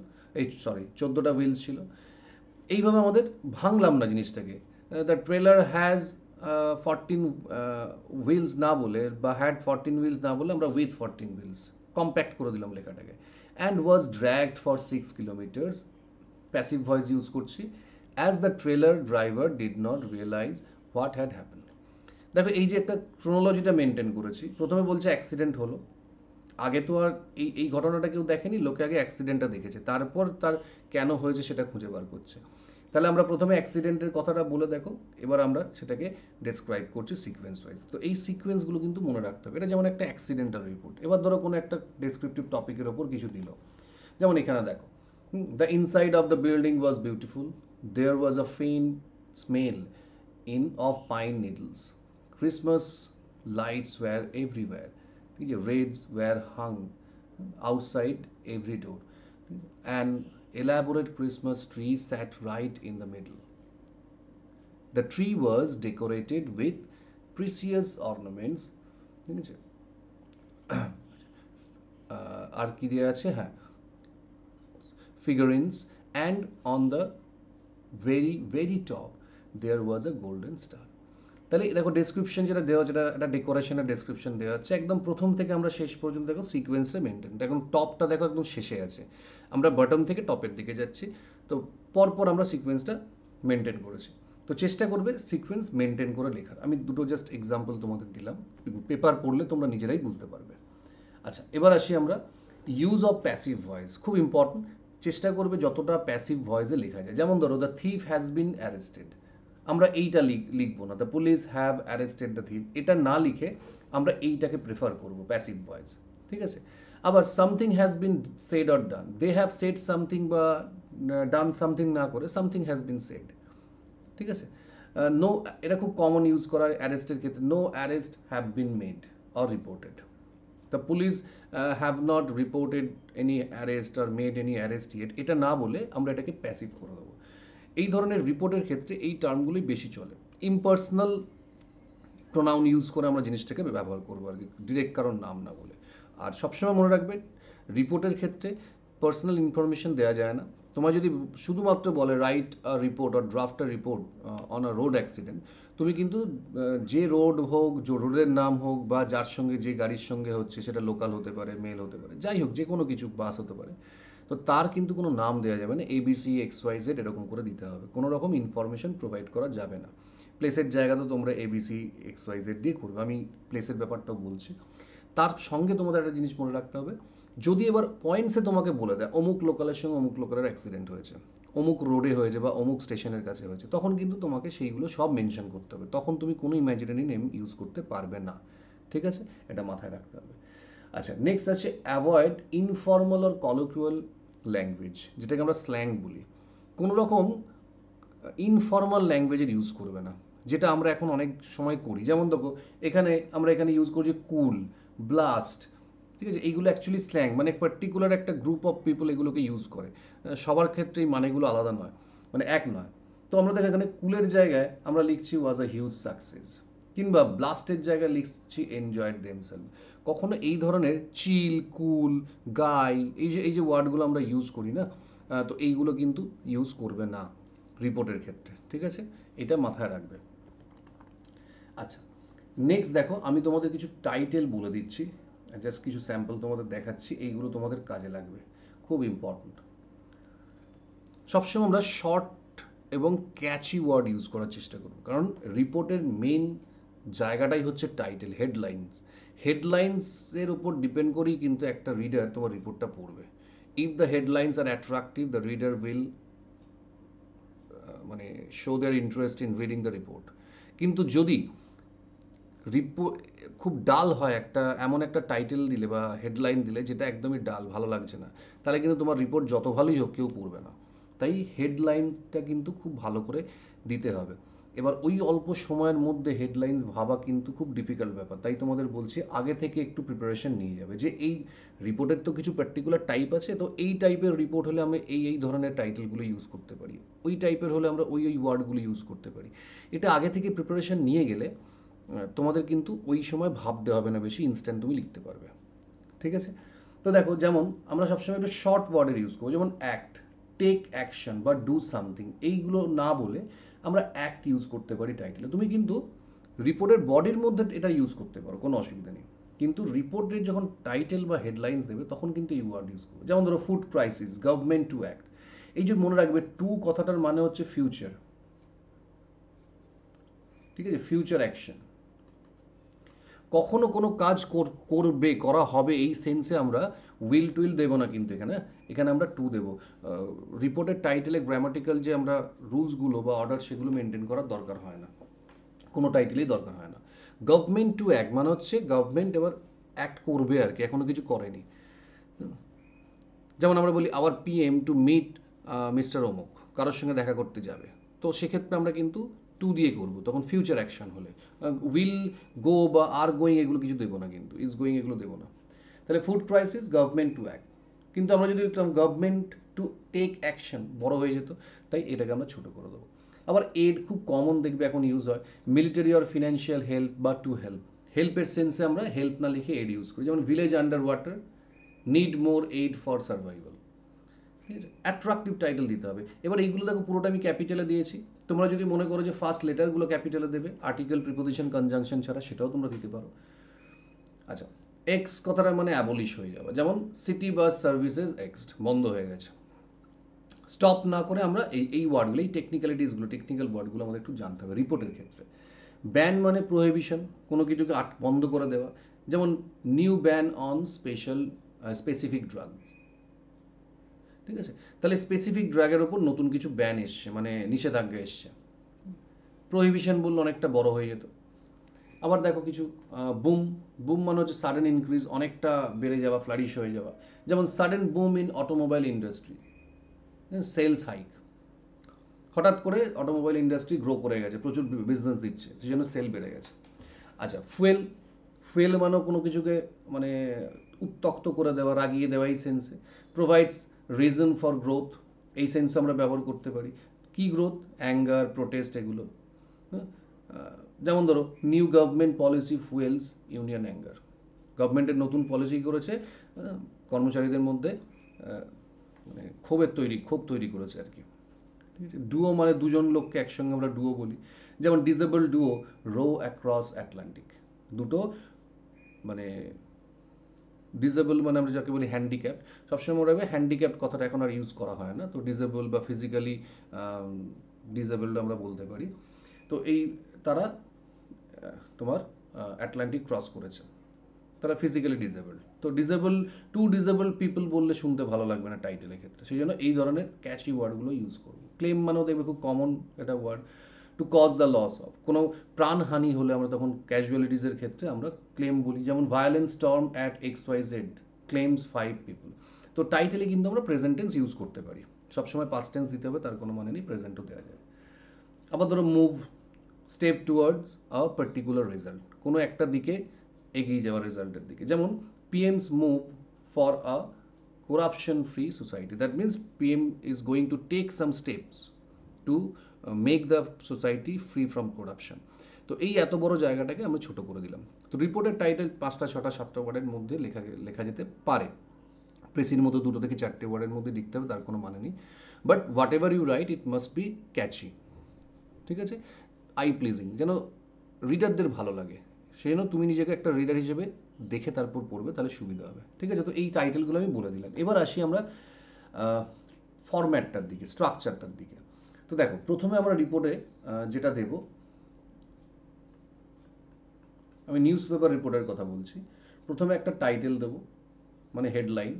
14টা হুইল ছিল। এইভাবে আমাদের ভাঙলাম না জিনিসটাকে। দ্য ট্রেলার হ্যাজ 14 হুইলস না বলে, বা হ্যাড 14 হুইলস না বলে আমরা উইথ 14 হুইলস কম্প্যাক্ট করে দিলাম লেখাটাকে। And was dragged for 6 kilometres, passive voice use করছি, as the trailer driver did not realise what had happen. দেখো এই যে একটা ক্রোনোলজিটা মেনটেন করেছি, প্রথমে বলছে অ্যাক্সিডেন্ট হলো, আগে তো আর এই ঘটনাটা কেউ দেখেনি, লোকে আগে অ্যাক্সিডেন্টটা দেখেছে, তারপর তার কেন হয়েছে সেটা খুঁজে বার করছে। তাহলে আমরা প্রথমে অ্যাক্সিডেন্টের কথাটা বলে দেখো, এবার আমরা সেটাকে ডেসক্রাইব করছি সিকোয়েন্স ওয়াইজ। তো এই সিকোয়েন্সগুলো কিন্তু মনে রাখতে হবে। এটা যেমন একটা অ্যাক্সিডেন্টাল রিপোর্ট। এবার ধরো কোনো একটা ডেসক্রিপটিভ টপিকের ওপর কিছু দিল, যেমন এখানে দেখো, the inside of the building was beautiful, there was a faint smell of pine needles, Christmas lights were everywhere, wreaths were hung outside every door, an elaborate Christmas tree sat right in the middle. The tree was decorated with precious ornaments, ঠিক আছে। আর কি দেওয়া আছে, হ্যাঁ, figurines, and on the very top there was a golden star. তাহলে দেখো description যেটা দেওয়া, যেটা একটা ডেকোরেশনের ডেসক্রিপশন দেওয়া হচ্ছে, একদম প্রথম থেকে আমরা শেষ পর্যন্ত দেখো সিকোয়েন্সে মেনটেন। এখন টপটা দেখো একদম শেষে আছে, আমরা বটম থেকে টপের দিকে যাচ্ছি, তো পরপর আমরা সিকোয়েন্সটা মেনটেন করেছি। তো চেষ্টা করবে সিকোয়েন্স মেনটেন করে লেখার। আমি দুটো জাস্ট এক্সাম্পল তোমাদের দিলাম, পেপার পড়লে তোমরা নিজেরাই বুঝতে পারবে। আচ্ছা, এবার আসি আমরা ইউজ অফ প্যাসিভ ভয়েস, খুব ইম্পর্টেন্ট। চেষ্টা করবে যতটা প্যাসিভ ভয়েসে লেখা যায়। যেমন ধরো the thief has been arrested, আমরা এইটা লিখবো না, the police have arrested the thief, এটা না লিখে আমরা এইটাকে প্রেফার করবো প্যাসিভ ভয়েস, ঠিক আছে। আবার something has been said or done, they have said something বা ডান সামথিং না করে সামথিং হ্যাজ বিন সেড, ঠিক আছে। নো, এটা খুব কমন ইউজ করা অ্যারেস্টের ক্ষেত্রে, no arrest have been made or reported, the police have not reported any arrest or made any arrest yet, এটা না বলে আমরা এটাকে প্যাসিভ করে দেবো। এই ধরনের রিপোর্টের ক্ষেত্রে এই টার্মগুলি বেশি চলে। ইমপার্সোনাল প্রোনাউন ইউজ করে আমরা জিনিসটাকে ব্যবহার করবো আর কি, ডিরেক্ট কারোর নাম না বলে। আর সবসময় মনে রাখবেন রিপোর্টের ক্ষেত্রে পার্সোনাল ইনফরমেশন দেওয়া যায় না। তোমার যদি শুধুমাত্র বলে write a report or draft a report on a road accident, তুমি কিন্তু যে রোড হোক, যে রোডের নাম হোক, বা যার সঙ্গে যে গাড়ির সঙ্গে হচ্ছে, সেটা লোকাল হতে পারে, মেল হতে পারে, যাই হোক, যে কোনো কিছু, বাস হতে পারে, তো তার কিন্তু কোনো নাম দেওয়া যাবে না, ABC XYZ এরকম করে দিতে হবে, কোনো রকম ইনফরমেশন প্রোভাইড করা যাবে না। প্লেসের জায়গা তো তোমরা ABC XYZ দিয়ে করবে, আমি প্লেসের ব্যাপারটাও বলছি। তার সঙ্গে তোমাদের একটা জিনিস মনে রাখতে হবে, যদি এবার পয়েন্টসে তোমাকে বলে দেয় অমুক লোকালের সঙ্গে অমুক লোকালের অ্যাক্সিডেন্ট হয়েছে, অমুক রোডে হয়েছে বা অমুক স্টেশনের কাছে হয়েছে, তখন কিন্তু তোমাকে সেইগুলো সব মেনশন করতে হবে, তখন তুমি কোনো ইমাজিনারি নেম ইউজ করতে পারবে না, ঠিক আছে, এটা মাথায় রাখতে হবে। আচ্ছা, নেক্সট আছে avoid informal or colloquial language, যেটাকে আমরা স্ল্যাং বলি। কোনো রকম ইনফর্মাল ল্যাঙ্গুয়েজের ইউজ করবে না, যেটা আমরা এখন অনেক সময় করি। যেমন দেখো আমরা এখানে ইউজ করছি কুল, ব্লাস্ট, ঠিক আছে, এইগুলো অ্যাকচুয়ালি স্ল্যাং, মানে পার্টিকুলার একটা গ্রুপ অফ পিপল এগুলোকে ইউজ করে, সবার ক্ষেত্রে এই মানেগুলো আলাদা নয়, মানে এক নয়। তো আমরা দেখো এখানে কুলের জায়গায় আমরা লিখছি ওয়াজ আ হিউজ সাকসেস, কিংবা ব্লাস্টের জায়গায় লিখছি এনজয়েড দেমসেলফ। কখনো এই ধরনের চিল, কুল, গাই, এই যে ওয়ার্ডগুলো আমরা ইউজ করি না, তো এইগুলো কিন্তু ইউজ করবে না রিপোর্টের ক্ষেত্রে, ঠিক আছে, এটা মাথায় রাখবে। আচ্ছা, নেক্সট দেখো, আমি তোমাদের কিছু টাইটেল বলে দিচ্ছি, জাস্ট কিছু স্যাম্পল তোমাদের দেখাচ্ছি, এইগুলো তোমাদের কাজে লাগবে, খুব ইম্পর্ট্যান্ট। সবসময় আমরা শর্ট এবং ক্যাচি ওয়ার্ড ইউজ করার চেষ্টা করব, কারণ রিপোর্টের মেন জায়গাটাই হচ্ছে টাইটেল, হেডলাইন্স। হেডলাইন্সের উপর ডিপেন্ড করেই কিন্তু একটা রিডার তোমার রিপোর্টটা পড়বে। If the headlines are attractive, the reader will মানে show their interest in reading the report. কিন্তু যদি খুব ডাল হয়, এমন একটা টাইটেল দিলে বা হেডলাইন দিলে যেটা একদমই ডাল, ভালো লাগছে না, তাহলে কিন্তু তোমার রিপোর্ট যত ভালোই হোক কেউ পড়বে না। তাই হেডলাইন্সটা কিন্তু খুব ভালো করে দিতে হবে। এবার ওই অল্প সময়ের মধ্যে হেডলাইন্স ভাবা কিন্তু খুব ডিফিকাল্ট ব্যাপার। তাই তোমাদের বলছি আগে থেকে একটু প্রিপারেশন নিয়ে যাবে, যে এই রিপোর্টের তো কিছু পার্টিকুলার টাইপ আছে, তো এই টাইপের রিপোর্ট হলে আমরা এই ধরনের টাইটেলগুলো ইউজ করতে পারি, ওই টাইপের হলে আমরা ওই ওয়ার্ডগুলো ইউজ করতে পারি। এটা আগে থেকে প্রিপারেশন নিয়ে গেলে তোমাদের কিন্তু ওই সময় ভাবতে হবে না বেশি, ইনস্ট্যান্ট তুমি লিখতে পারবে। ঠিক আছে? তো দেখো, যেমন আমরা সবসময় একটা শর্ট ওয়ার্ডের ইউজ করবো, যেমন অ্যাক্ট, টেক অ্যাকশন বা ডু সামথিং, এইগুলো না বলে আমরা অ্যাক্ট ইউজ করতে পারি টাইটেলে। তুমি কিন্তু রিপোর্টের বডির মধ্যে এটা ইউজ করতে পারো, কোনো অসুবিধা নেই, কিন্তু রিপোর্টের যখন টাইটেল বা হেডলাইন্স দেবে তখন কিন্তু এই ওয়ার্ড ইউজ করবে। যেমন ধরো food crisis, government to act. এই যে মনে রাখবে, টু কথাটার মানে হচ্ছে ফিউচার। ঠিক আছে? Future action. কখনো কোনো কাজ করা হবে এই সেন্সে আমরা উইল টুইল দেবো না, কিন্তু এখানে আমরা টু দেবো। রিপোর্টের টাইটেলে গ্রামাটিক্যাল যে আমরা রুলসগুলো বা অর্ডার সেগুলো মেনটেন করার দরকার হয় না, কোনো টাইটেলেই দরকার হয় না। গভর্নমেন্ট টু অ্যাক্ট মানে হচ্ছে গভর্নমেন্ট এবার অ্যাক্ট করবে আর কি, এখনো কিছু করেনি। যেমন আমরা বলি our PM to meet mister অমুক, কারোর সঙ্গে দেখা করতে যাবে, তো সেক্ষেত্রে আমরা কিন্তু টু দিয়ে করবো, তখন ফিউচার অ্যাকশন হলে। উইল, গো বা আর গোয়িং এগুলো কিছু দেবো না, কিন্তু ইজ গোয়িং এগুলো দেবো না। তাহলে food crisis, government to act. কিন্তু আমরা যদি লিখতাম গভর্নমেন্ট টু টেক অ্যাকশন, বড় হয়ে যেত, তাই এটাকে আমরা ছোট করে দেবো। আবার এড খুব কমন দেখবে এখন ইউজ হয়, মিলিটারি অর ফিনান্সিয়াল হেল্প বা টু হেল্প। হেল্পের সেন্সে আমরা হেল্প না লিখে এড ইউজ করি, যেমন village under water, need more aid for survival. ঠিক আছে? অ্যাট্রাকটিভ টাইটেল দিতে হবে। এবার এইগুলো দেখো পুরোটা আমি ক্যাপিটালে দিয়েছি, তোমরা যদি মনে করো যে ফার্স্ট লেটারগুলো ক্যাপিটালে দেবে, আর্টিকেল, প্রিপোজিশন, কনজাংশন ছাড়া, সেটাও তোমরা দিতে পারো। আচ্ছা, এক্স কথাটা মানে অ্যাবলিশ হয়ে যাবে, যেমন সিটি বাস সার্ভিসেস এক্সড, বন্ধ হয়ে গেছে। স্টপ না করে আমরা এই ওয়ার্ডগুলো, এই টেকনিক্যাল ওয়ার্ডগুলো আমাদের একটু জানতে হবে রিপোর্টের ক্ষেত্রে। ব্যান মানে প্রোহিবিশন, কোনো কিছুকে বন্ধ করে দেওয়া, যেমন new ban on specific drugs. ঠিক আছে? তাহলে স্পেসিফিক ড্রাগের ওপর নতুন কিছু ব্যান এসছে, মানে নিষেধাজ্ঞা এসছে। প্রোহিবিশন বললে অনেকটা বড় হয়ে যেত। আবার দেখো কিছু বুম, বুম মানে হচ্ছে সাডেন ইনক্রিজ, অনেকটা বেড়ে যাওয়া, ফ্লারিশ হয়ে যাওয়া, যেমন sudden boom in automobile industry, sales hike. হঠাৎ করে অটোমোবাইল ইন্ডাস্ট্রি গ্রো করে গেছে, প্রচুর বিজনেস দিচ্ছে, সেই জন্য সেল বেড়ে গেছে। আচ্ছা, ফুয়েল, ফুয়েল মানেও কোনো কিছুকে মানে উত্তক্ত করে দেওয়া, রাগিয়ে দেওয়া, এই সেন্সে। প্রোভাইডস রিজন ফর গ্রোথ, এই সেন্সে আমরা ব্যবহার করতে পারি। কি গ্রোথ? অ্যাঙ্গার, প্রোটেস্ট, এগুলো। হ্যাঁ? যেমন ধরো new government policy fuels union anger, গভর্নমেন্টের নতুন পলিসি করেছে, কর্মচারীদের মধ্যে মানে ক্ষোভ তৈরি করেছে আর কি। ঠিক আছে? ডুও মানে দুজন লোককে একসঙ্গে আমরা ডুও বলি, যেমন disable duo row across Atlantic. দুটো মানে ডিসেবল মানে আমরা যাকে বলি হ্যান্ডিক্যাপ, সবসময় মনে রাখবে হ্যান্ডিক্যাপ কথাটা এখন আর ইউজ করা হয় না, তো ডিসেবল বা ফিজিক্যালি ডিসেবলড আমরা বলতে পারি। তো এই তারা তোমার অ্যাটলান্টিক ক্রস করেছে, তারা ফিজিক্যালি ডিসেবল। তো ডিসেবল পিপল বললে শুনতে ভালো লাগবে না টাইটেলের ক্ষেত্রে, সেই জন্য এই ধরনের ক্যাচি ওয়ার্ডগুলো ইউজ করবো। ক্লেম মানেও দেখবে খুব কমন এটা word, to cause the loss of, কোনো প্রাণহানি হলে আমরা তখন ক্যাজুয়ালিটিসের ক্ষেত্রে আমরা ক্লেম বলি, যেমন violence storm at XYZ claims 5 people. তো টাইটেলে কিন্তু আমরা প্রেজেন্ট টেন্স ইউজ করতে পারি, সবসময় পাস্ট টেন্স দিতে হবে তার কোনো মানে নেই, প্রেজেন্টও দেওয়া যায়। আবার ধরো মুভ, স্টেপ টুয়ার্ডস আ পার্টিকুলার রেজাল্ট, কোনো একটা দিকে এগিয়ে যাওয়া রেজাল্টের দিকে, যেমন পিএমস move for a corruption free society, that means PM is going to take some steps to make the society free from corruption. তো এই এত বড় জায়গাটাকে আমরা ছোট করে দিলাম। তো রিপোর্টের টাইটেল 5টা 6টা 7টা ওয়ার্ডের মধ্যে লেখা যেতে পারে, প্রেসির মতো 2 থেকে 4টে ওয়ার্ডের মধ্যে লিখতে হবে, তার কোনো মানে নেই, but whatever you write it must be catchy. ঠিক আছে? আই প্লিজিং, যেন রিডারদের ভালো লাগে, সেই জন্য তুমি নিজেকে একটা রিডার হিসেবে দেখে তারপর পড়বে, তাহলে সুবিধা হবে। ঠিক আছে? তো এই টাইটেলগুলো আমি বলে দিলাম। এবার আসি আমরা ফরম্যাটটার দিকে, স্ট্রাকচারটার দিকে। তো দেখো, প্রথমে আমরা রিপোর্টে যেটা দেব, আমি নিউজ পেপার রিপোর্টের কথা বলছি, প্রথমে একটা টাইটেল দেব, মানে হেডলাইন।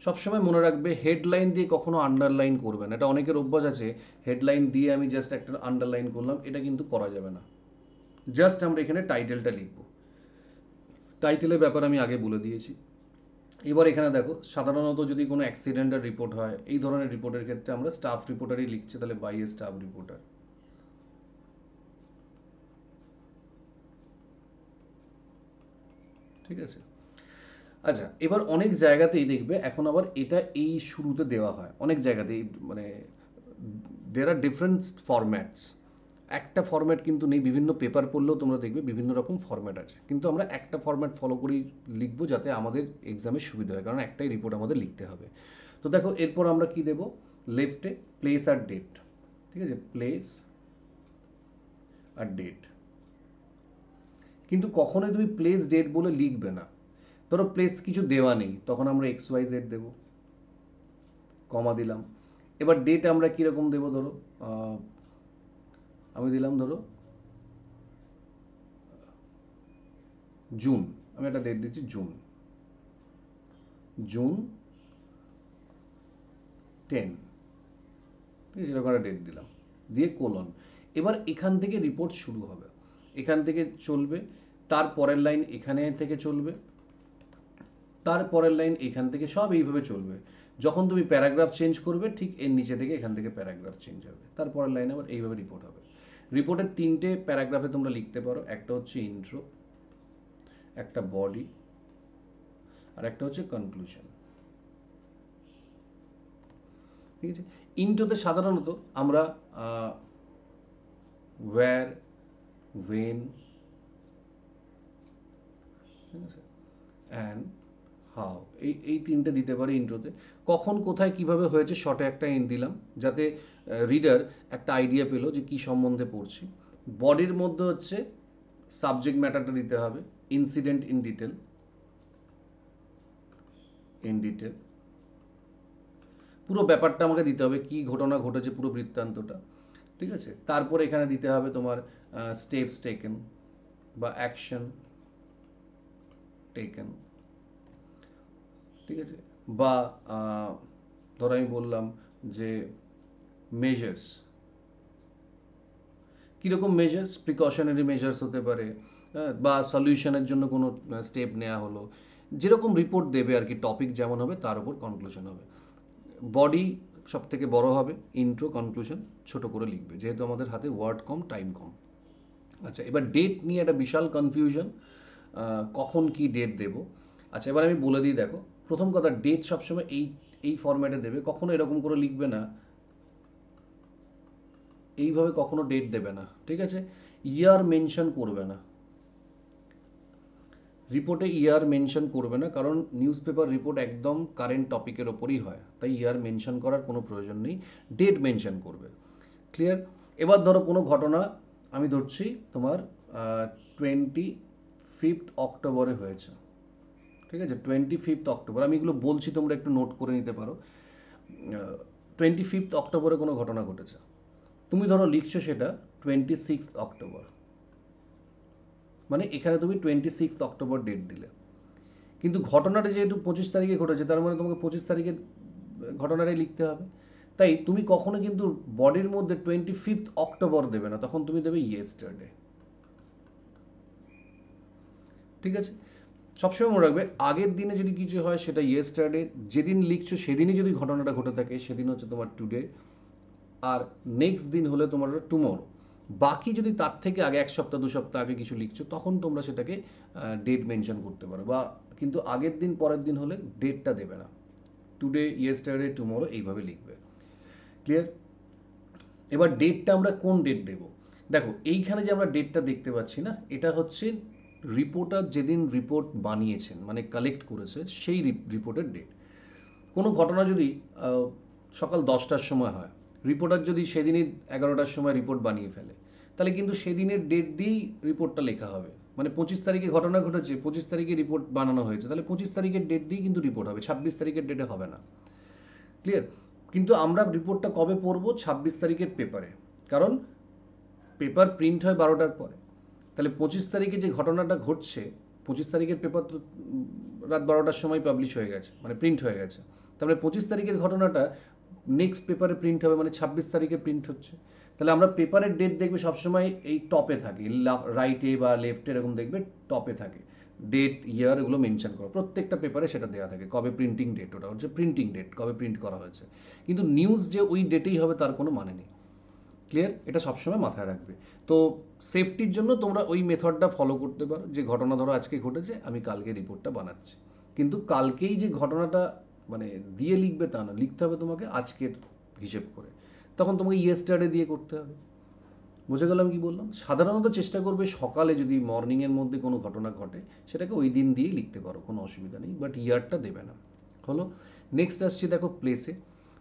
সবসময় মনে রাখবে হেডলাইন দিয়ে কখনো আন্ডারলাইন করবে না, এটা অনেকের অভ্যাস আছে, হেডলাইন দিয়ে আমি জাস্ট একটা আন্ডারলাইন করলাম, এটা কিন্তু করা যাবে না। জাস্ট আমরা এখানে টাইটেলটা লিখব। টাইটেলের ব্যাপার আমি আগে বলে দিয়েছি। এবার এখানে দেখো, সাধারণত যদি কোনো অ্যাক্সিডেন্টের রিপোর্ট হয়, এই ধরনের রিপোর্টের ক্ষেত্রে আমরা স্টাফ রিপোর্টারই লিখছি, তাহলে বাই এ স্টাফ রিপোর্টার। ঠিক আছে। আচ্ছা, এবার অনেক জায়গাতেই দেখবে এখন আবার এটা এই শুরুতে দেওয়া হয়, অনেক জায়গাতেই, মানে দেয়ার আর ডিফারেন্ট ফরম্যাটস। একটা ফরম্যাট কিন্তু নেই, বিভিন্ন পেপার পড়লেও তোমরা দেখবে বিভিন্ন রকম ফরম্যাট আছে, কিন্তু আমরা একটা ফরম্যাট ফলো করেই লিখবো যাতে আমাদের এক্সামে সুবিধা হয়, কারণ একটাই রিপোর্ট আমাদের লিখতে হবে। তো দেখো এরপর আমরা কি দেব, লেফটে প্লেস আর ডেট। ঠিক আছে, প্লেস আর ডেট। কিন্তু কখনোই তুমি প্লেস ডেট বলে লিখবে না। ধরো প্লেস কিছু দেওয়া নেই, তখন আমরা XYZ দেব, কমা দিলাম। এবার ডেট আমরা কীরকম দেবো, ধরো আমি দিলাম ধরো জুন, আমি একটা ডেট দিচ্ছি জুন 10, ঠিক আছে, এরকম একটা ডেট দিলাম, দিয়ে কোলন। এবার এখান থেকে রিপোর্ট শুরু হবে, এখান থেকে চলবে, তার পরের লাইন এখানে থেকে চলবে, তার পরের লাইন এখান থেকে, সব এইভাবে চলবে। যখন তুমি প্যারাগ্রাফ চেঞ্জ করবে ঠিক এর নিচে থেকে এখান থেকে প্যারাগ্রাফ চেঞ্জ হবে, তারপরের লাইন আবার এইভাবে রিপোর্ট হবে। রিপোর্টের 3টে প্যারাগ্রাফে তোমরা লিখতে পারো, একটা হচ্ছে ইন্ট্রো, একটা বডি, আর একটা হচ্ছে কনক্লুশন। ঠিক আছে। ইন্ট্রোতে সাধারণত আমরা ওয়্যার, ওয়েন, ঠিক আছে, অ্যান্ড হাউ, এই 3টে দিতে পারি ইন্ট্রোতে। কখন কোথায় কিভাবে হয়েছে শর্টে একটা এন্ড দিলাম, যাতে রিডার একটা আইডিয়া পেলো যে কি সম্বন্ধে পড়ছি। বডির মধ্যে হচ্ছে সাবজেক্ট ম্যাটারটা দিতে হবে, ইনসিডেন্ট ইন ডিটেল, পুরো ব্যাপারটা আমাকে দিতে হবে, কি ঘটনা ঘটেছে পুরো বৃত্তান্তটা। ঠিক আছে, তারপরে এখানে দিতে হবে তোমার স্টেপস টেকেন বা অ্যাকশন টেকেন। ঠিক আছে, বা ধরো আমি বললাম যে মেজার্স, কীরকম মেজার্স, প্রিকশনারি মেজার্স হতে পারে, বা সলিউশনের জন্য কোনো স্টেপ নেওয়া হলো, যেরকম রিপোর্ট দেবে আর কি, টপিক যেমন হবে তার উপর কনক্লুশন হবে। বডি সব থেকে বড় হবে, ইন্ট্রো কনক্লুশন ছোট করে লিখবে, যেহেতু আমাদের হাতে ওয়ার্ড কম, টাইম কম। আচ্ছা, এবার ডেট নিয়ে একটা বিশাল কনফিউশন, কখন কি ডেট দেব। আচ্ছা, এবার আমি বলে দিই, দেখো প্রথম কথা, ডেট সবসময় এই ফরম্যাটে দেবে, কখনো এরকম করে লিখবে না, এইভাবে কখনো ডেট দেবে না। ঠিক আছে, ইয়ার মেনশন করবে না, রিপোর্টে ইয়ার মেনশন করবে না, কারণ নিউজ পেপার রিপোর্ট একদম কারেন্ট টপিকের ওপরই হয়, তাই ইয়ার মেনশন করার কোনো প্রয়োজন নেই, ডেট মেনশন করবে। ক্লিয়ার। এবার ধরো কোনো ঘটনা আমি ধরছি তোমার 25 অক্টোবরে হয়েছে। ঠিক আছে, 25 অক্টোবর, আমি এগুলো বলছি, তোমরা একটু নোট করে নিতে পারো। 25 অক্টোবরে কোনো ঘটনা ঘটেছে, তুমি ধরো লিখছো সেটা 26 অক্টোবর, মানে এখানে তুমি 26 অক্টোবর ডেট দিলে, কিন্তু ঘটনাটা যেহেতু 25 তারিখে ঘটেছে, তার মানে তোমাকে 25 তারিখের ঘটনাটাই লিখতে হবে। তাই তুমি কখনো কিন্তু বডির মধ্যে 25 অক্টোবর দেবে না, তখন তুমি দেবে ইয়েস্টারডে। ঠিক আছে, সবসময় মনে রাখবে, আগের দিনে যদি কিছু হয় সেটা ইয়েস্টারডে, যেদিন লিখছো সেদিনই যদি ঘটনাটা ঘটে থাকে সেদিন হচ্ছে তোমার টুডে, আর নেক্সট দিন হলে তোমার টুমরো। বাকি যদি তার থেকে আগে 1 সপ্তাহ 2 সপ্তাহ আগে কিছু লিখছো, তখন তোমরা সেটাকে ডেট মেনশন করতে পারো, বা কিন্তু আগের দিন পরের দিন হলে ডেটটা দেবে না, টুডে, ইয়েস্টারডে, টুমরো এইভাবে লিখবে। ক্লিয়ার। এবার ডেটটা আমরা কোন ডেট দেব, দেখো এইখানে যে আমরা ডেটটা দেখতে পাচ্ছি না, এটা হচ্ছে রিপোর্টার যেদিন রিপোর্ট বানিয়েছেন, মানে কালেক্ট করেছে সেই রিপোর্টের ডেট। কোনো ঘটনা যদি সকাল 10টার সময় হয়, রিপোর্টার যদি সেদিনই 11টার সময় রিপোর্ট বানিয়ে ফেলে, তাহলে কিন্তু সেদিনের ডেট দিয়েই রিপোর্টটা লেখা হবে। মানে 25 তারিখে ঘটনা ঘটেছে, 25 তারিখে রিপোর্ট বানানো হয়েছে, তাহলে 25 তারিখের ডেট দিয়েই কিন্তু রিপোর্ট হবে, 26 তারিখের ডেটে হবে না। ক্লিয়ার। কিন্তু আমরা রিপোর্টটা কবে পড়বো, 26 তারিখের পেপারে, কারণ পেপার প্রিন্ট হয় 12টার পরে, তাহলে 25 তারিখে যে ঘটনাটা ঘটছে, 25 তারিখের পেপার তো রাত 12টার সময় পাবলিশ হয়ে গেছে, মানে প্রিন্ট হয়ে গেছে, তারপরে 25 তারিখের ঘটনাটা নেক্সট পেপারে প্রিন্ট হবে, মানে 26 তারিখে প্রিন্ট হচ্ছে। তাহলে আমরা পেপারের ডেট দেখবে সবসময় এই টপে থাকে, রাইটে বা লেফটে এরকম দেখবে টপে থাকে ডেট, ইয়ার, এগুলো মেনশন করা প্রত্যেকটা পেপারে সেটা দেওয়া থাকে, কবে প্রিন্টিং ডেট, ওটা হচ্ছে প্রিন্টিং ডেট, কবে প্রিন্ট করা হয়েছে। কিন্তু নিউজ যে ওই ডেটেই হবে তার কোনো মানে নেই। ক্লিয়ার? এটা সবসময় মাথায় রাখবে। তো সেফটির জন্য তোমরা ওই মেথডটা ফলো করতে পারো, যে ঘটনা ধরো আজকে ঘটেছে, আমি কালকে রিপোর্টটা বানাচ্ছি, কিন্তু কালকেই যে ঘটনাটা মানে দিয়ে লিখবে তা না, লিখতে হবে তোমাকে আজকের হিসেব করে। তখন তোমাকে ইয়েস্টারডে দিয়ে করতে হবে। বুঝে গেলাম কি বললাম? সাধারণত চেষ্টা করবে সকালে যদি মর্নিংয়ের মধ্যে কোনো ঘটনা ঘটে সেটাকে ওই দিন দিয়েই লিখতে পারো, কোনো অসুবিধা নেই, বাট ইয়ারটা দেবে না। হলো। নেক্সট আসছি দেখো প্লেসে।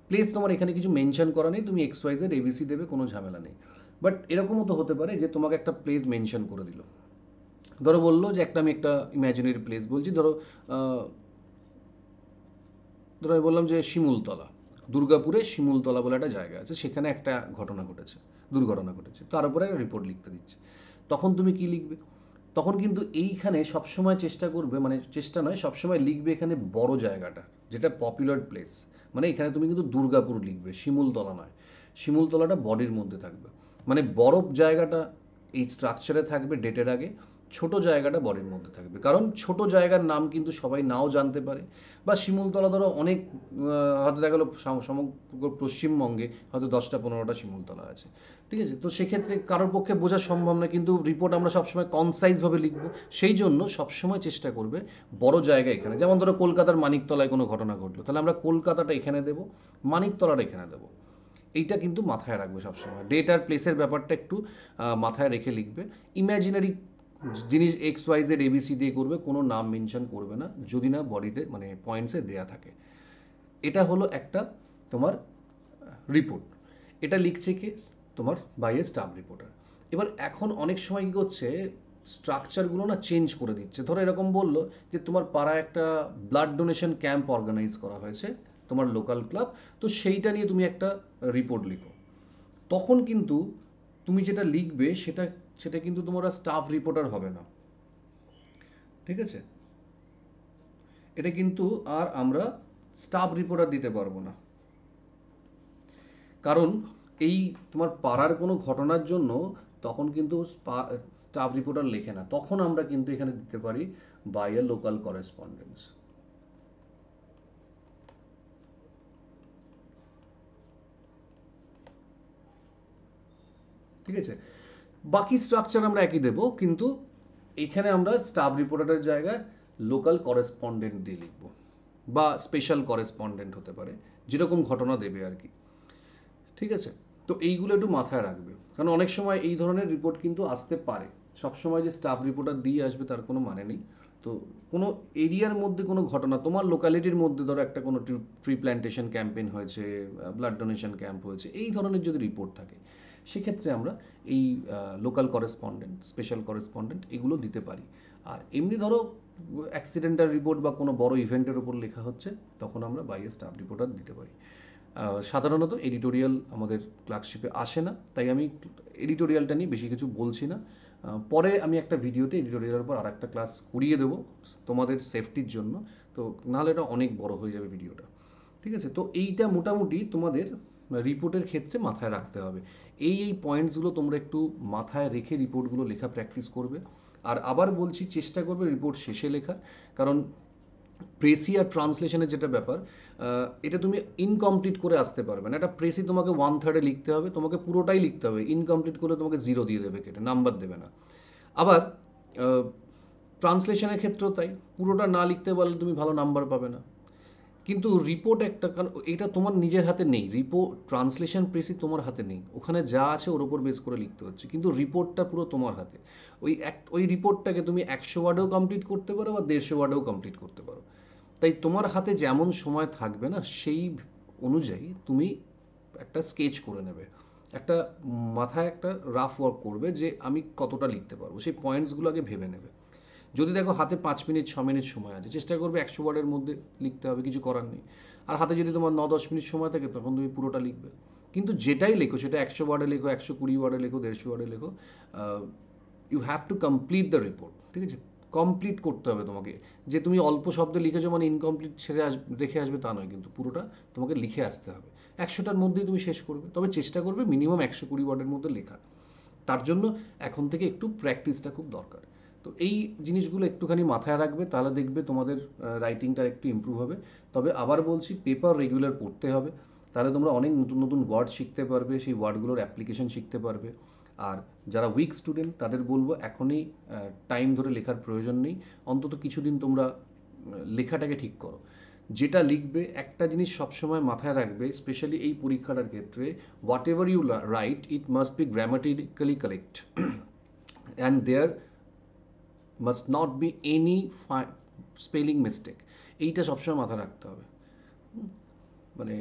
প্লেস তোমার এখানে কিছু মেনশন করা নেই, তুমি এক্স ওয়াই জেড এবিসি দেবে, কোনো ঝামেলা নেই। বাট এরকমও তো হতে পারে যে তোমাকে একটা প্লেস মেনশন করে দিল, ধরো বললো যে আমি একটা ইমাজিনারি প্লেস বলছি, ধরো ধরো আমি বললাম যে শিমুলতলা, দুর্গাপুরে শিমুলতলা বলে একটা জায়গা আছে, সেখানে একটা ঘটনা ঘটেছে, দুর্ঘটনা ঘটেছে, তার উপরে একটা রিপোর্ট লিখতে দিচ্ছে। তখন তুমি কি লিখবে? তখন কিন্তু এইখানে সবসময় চেষ্টা করবে, মানে চেষ্টা নয়, সবসময় লিখবে এখানে বড় জায়গাটা, যেটা পপুলার প্লেস। মানে এখানে তুমি কিন্তু দুর্গাপুর লিখবে, শিমুলতলা নয়। শিমুলতলাটা বডির মধ্যে থাকবে, মানে বড় জায়গাটা এই স্ট্রাকচারে থাকবে ডেটের আগে, ছোট জায়গাটা বডির মধ্যে থাকবে। কারণ ছোট জায়গার নাম কিন্তু সবাই নাও জানতে পারে, বা শিমুলতলা ধরো অনেক হয়তো দেখা গেলো সমগ্র পশ্চিমবঙ্গে হয়তো 10টা 15টা শিমুলতলা আছে, ঠিক আছে? তো সেক্ষেত্রে কারোর পক্ষে বোঝা সম্ভব না, কিন্তু রিপোর্ট আমরা সবসময় কনসাইজভাবে লিখব। সেই জন্য সবসময় চেষ্টা করবে বড় জায়গা এখানে, যেমন ধরো কলকাতার মানিকতলায় কোনো ঘটনা ঘটলো, তাহলে আমরা কলকাতাটা এখানে দেবো, মানিকতলাটা এখানে দেবো। এইটা কিন্তু মাথায় রাখবে সবসময়, ডেট আর প্লেসের ব্যাপারটা একটু মাথায় রেখে লিখবে। ইম্যাজিনারি জিনিস এক্স ওয়াই জেড এবিসি দিয়ে করবে, কোনো নাম মেনশন করবে না যদি না বডিতে মানে পয়েন্টসে দেয়া থাকে। এটা হলো একটা তোমার রিপোর্ট। এটা লিখছে কি? তোমার বাই এ স্টাফ রিপোর্টার। এবার এখন অনেক সময় কী করছে, স্ট্রাকচারগুলো না চেঞ্জ করে দিচ্ছে। ধরো এরকম বললো যে তোমার পাড়ায় একটা ব্লাড ডোনেশন ক্যাম্প অর্গানাইজ করা হয়েছে, তোমার লোকাল ক্লাব, তো সেইটা নিয়ে তুমি একটা রিপোর্ট লিখো। তখন কিন্তু তুমি যেটা লিখবে সেটা সেটা কিন্তু তোমার স্টাফ রিপোর্টার হবে না, ঠিক আছে? এটা কিন্তু আর আমরা স্টাফ রিপোর্টার দিতে পারবো না, কারণ এই তোমার পাড়ার কোনো ঘটনার জন্য তখন কিন্তু স্টাফ রিপোর্টার লেখে না, তখন আমরা কিন্তু এখানে দিতে পারি বাই এ লোকাল করেসপন্ডেন্স। ঠিক আছে? বাকি স্ট্রাকচার আমরা একই দেবো, কিন্তু এখানে আমরা স্টাফ রিপোর্টারের জায়গায় লোকাল করেসপন্ডেন্ট দিয়ে লিখব, বা স্পেশাল করেসপন্ডেন্ট হতে পারে, যেরকম ঘটনা দেবে আর কি। ঠিক আছে? তো এইগুলো একটু মাথায় রাখবে, কারণ অনেক সময় এই ধরনের রিপোর্ট কিন্তু আসতে পারে। সবসময় যে স্টাফ রিপোর্টার দিয়ে আসবে তার কোনো মানে নেই। তো কোনো এরিয়ার মধ্যে কোনো ঘটনা, তোমার লোকালিটির মধ্যে ধরো একটা কোনো ট্রি প্ল্যান্টেশন ক্যাম্পেইন হয়েছে, ব্লাড ডোনেশন ক্যাম্প হয়েছে, এই ধরনের যদি রিপোর্ট থাকে, সেক্ষেত্রে আমরা এই লোকাল করেসপন্ডেন্ট, স্পেশাল করেসপন্ডেন্ট এগুলো দিতে পারি। আর এমনি ধরো অ্যাক্সিডেন্টাল রিপোর্ট বা কোনো বড় ইভেন্টের ওপর লেখা হচ্ছে, তখন আমরা বাইরে স্টাফ রিপোর্টার দিতে পারি। সাধারণত এডিটোরিয়াল আমাদের ক্লার্কশিপে আসে না, তাই আমি এডিটোরিয়ালটা নিয়ে বেশি কিছু বলছি না। পরে আমি একটা ভিডিওতে এডিটোরিয়ালের উপর আর একটা ক্লাস করিয়ে দেবো তোমাদের সেফটির জন্য, তো নাহলে এটা অনেক বড় হয়ে যাবে ভিডিওটা। ঠিক আছে? তো এইটা মোটামুটি তোমাদের রিপোর্টের ক্ষেত্রে মাথায় রাখতে হবে। এই পয়েন্টসগুলো তোমরা একটু মাথায় রেখে রিপোর্টগুলো লেখা প্র্যাকটিস করবে। আর আবার বলছি, চেষ্টা করবে রিপোর্ট শেষে লেখার, কারণ প্রেসি আর ট্রান্সলেশনের যেটা ব্যাপার, এটা তুমি ইনকমপ্লিট করে আসতে পারবে না। এটা প্রেসি তোমাকে 1/3 লিখতে হবে, তোমাকে পুরোটাই লিখতে হবে। ইনকমপ্লিট করলে তোমাকে 0 দিয়ে দেবে, কেটে নাম্বার দেবে না। আবার ট্রান্সলেশনের ক্ষেত্রেও তাই, পুরোটা না লিখতে পারলে তুমি ভালো নাম্বার পাবে না। কিন্তু রিপোর্ট একটা, কারণ এটা তোমার নিজের হাতে নেই, ট্রান্সলেশন প্রেসি তোমার হাতে নেই, ওখানে যা আছে ওর ওপর বেস করে লিখতে হচ্ছে, কিন্তু রিপোর্টটা পুরো তোমার হাতে। ওই রিপোর্টটাকে তুমি 100 ওয়ার্ডেও কমপ্লিট করতে পারো বা 150 ওয়ার্ডেও কমপ্লিট করতে পারো। তাই তোমার হাতে যেমন সময় থাকবে না, সেই অনুযায়ী তুমি একটা স্কেচ করে নেবে, একটা মাথায় একটা রাফ ওয়ার্ক করবে যে আমি কতটা লিখতে পারবো, সেই পয়েন্টসগুলো আগে ভেবে নেবে। যদি দেখো হাতে 5 মিনিট 6 মিনিট সময় আছে, চেষ্টা করবে 100 ওয়ার্ডের মধ্যে লিখতে হবে, কিছু করার নেই। আর হাতে যদি তোমার 9-10 মিনিট সময় থাকে, তখন তুমি পুরোটা লিখবে। কিন্তু যেটাই লেখো, সেটা 100 ওয়ার্ডে লেখো, 120 ওয়ার্ডে লেখো, 150 ওয়ার্ডে লেখো, you have to complete the report. ঠিক আছে? কমপ্লিট করতে হবে তোমাকে। যে তুমি অল্প শব্দ লিখেছো মানে ইনকমপ্লিট ছেড়ে রেখে আসবে তা নয়, কিন্তু পুরোটা তোমাকে লিখে আসতে হবে। 100টার মধ্যেই তুমি শেষ করবে, তবে চেষ্টা করবে মিনিমাম 120 ওয়ার্ডের মধ্যে লেখা। তার জন্য এখন থেকে একটু প্র্যাকটিসটা খুব দরকার। তো এই জিনিসগুলো একটুখানি মাথায় রাখবে, তাহলে দেখবে তোমাদের রাইটিংটা একটু ইম্প্রুভ হবে। তবে আবার বলছি, পেপার রেগুলার পড়তে হবে, তাহলে তোমরা অনেক নতুন নতুন ওয়ার্ড শিখতে পারবে, সেই ওয়ার্ডগুলোর অ্যাপ্লিকেশন শিখতে পারবে। আর যারা উইক স্টুডেন্ট তাদের বলবো এখনই টাইম ধরে লেখার প্রয়োজন নেই, অন্তত কিছুদিন তোমরা লেখাটাকে ঠিক করো। যেটা লিখবে একটা জিনিস সবসময় মাথায় রাখবে, স্পেশালি এই পরীক্ষাটার ক্ষেত্রে, whatever you write it must be grammatically correct and there must not be any spelling mistake. এইটা সবসময় মাথায় রাখতে হবে। মানে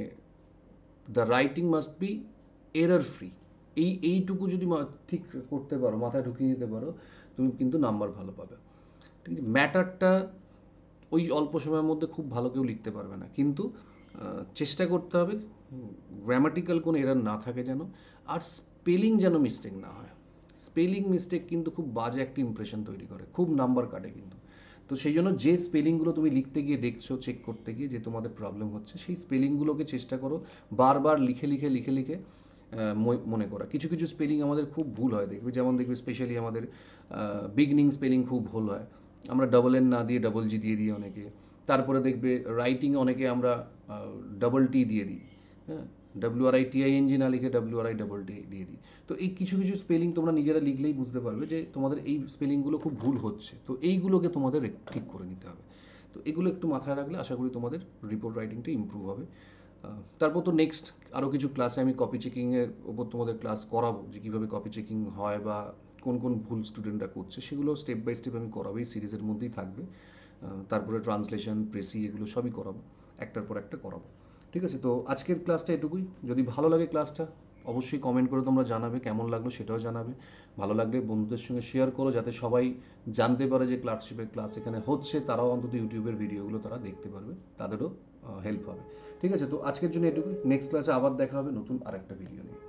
the writing must be error free. এইটুকু যদি ঠিক করতে পারো, মাথায় ঢুকিয়ে দিতে পারো, তুমি কিন্তু নাম্বার ভালো পাবে। ঠিক আছে, ম্যাটারটা ওই অল্প সময়ের মধ্যে খুব ভালো কেউ লিখতে পারবে না, কিন্তু চেষ্টা করতে হবে গ্রামাটিক্যাল কোনো এরার না থাকে যেন, আর স্পেলিং যেন মিস্টেক না হয়। স্পেলিং মিস্টেক কিন্তু খুব বাজে একটা ইমপ্রেশন তৈরি করে, খুব নাম্বার কাটে কিন্তু। তো সেই জন্য যে স্পেলিংগুলো তুমি লিখতে গিয়ে দেখছো, চেক করতে গিয়ে যে তোমাদের প্রবলেম হচ্ছে, সেই স্পেলিংগুলোকে চেষ্টা করো বারবার লিখে লিখে লিখে লিখে মনে করা। কিছু কিছু স্পেলিং আমাদের খুব ভুল হয়, দেখবে, যেমন দেখবে স্পেশালি আমাদের বিগনিং স্পেলিং খুব ভুল হয়, আমরা ডবল এন না দিয়ে ডবল জি দিয়ে দিই অনেকে। তারপরে দেখবে রাইটিংয়ে অনেকে আমরা ডবল টি দিয়ে দিই, হ্যাঁ, WRITING না লিখে WRI দিয়ে দিই। তো এই কিছু কিছু স্পেলিং তোমরা নিজেরা লিখলেই বুঝতে পারবে যে তোমাদের এই স্পেলিংগুলো খুব ভুল হচ্ছে, তো এইগুলোকে তোমাদের ঠিক করে নিতে হবে। তো এগুলো একটু মাথায় রাখলে আশা করি তোমাদের রিপোর্ট রাইটিংটা ইম্প্রুভ হবে। তারপর তো নেক্সট আরও কিছু ক্লাসে আমি কপি চেকিংয়ের ওপর তোমাদের ক্লাস করাবো, যে কীভাবে কপি চেকিং হয় বা কোন কোন ভুল স্টুডেন্টরা করছে, সেগুলো স্টেপ বাই স্টেপ আমি করাবো, এই সিরিজের মধ্যেই থাকবে। তারপরে ট্রান্সলেশন, প্রেসি, এগুলো সবই করাবো, একটার পর একটা করাবো। ঠিক আছে, তো আজকের ক্লাসটা এটুকুই। যদি ভালো লাগে ক্লাসটা, অবশ্যই কমেন্ট করে তোমরা জানাবে কেমন লাগলো, সেটাও জানাবে। ভালো লাগলে বন্ধুদের সঙ্গে শেয়ার করো, যাতে সবাই জানতে পারে যে ক্লার্কশিপের ক্লাস এখানে হচ্ছে, তারাও অন্তত ইউটিউবের ভিডিওগুলো তারা দেখতে পারবে, তাদেরও হেল্প হবে। ঠিক আছে, তো আজকের জন্য এটুকুই। নেক্সট ক্লাসে আবার দেখা হবে নতুন আরেকটা ভিডিও নিয়ে।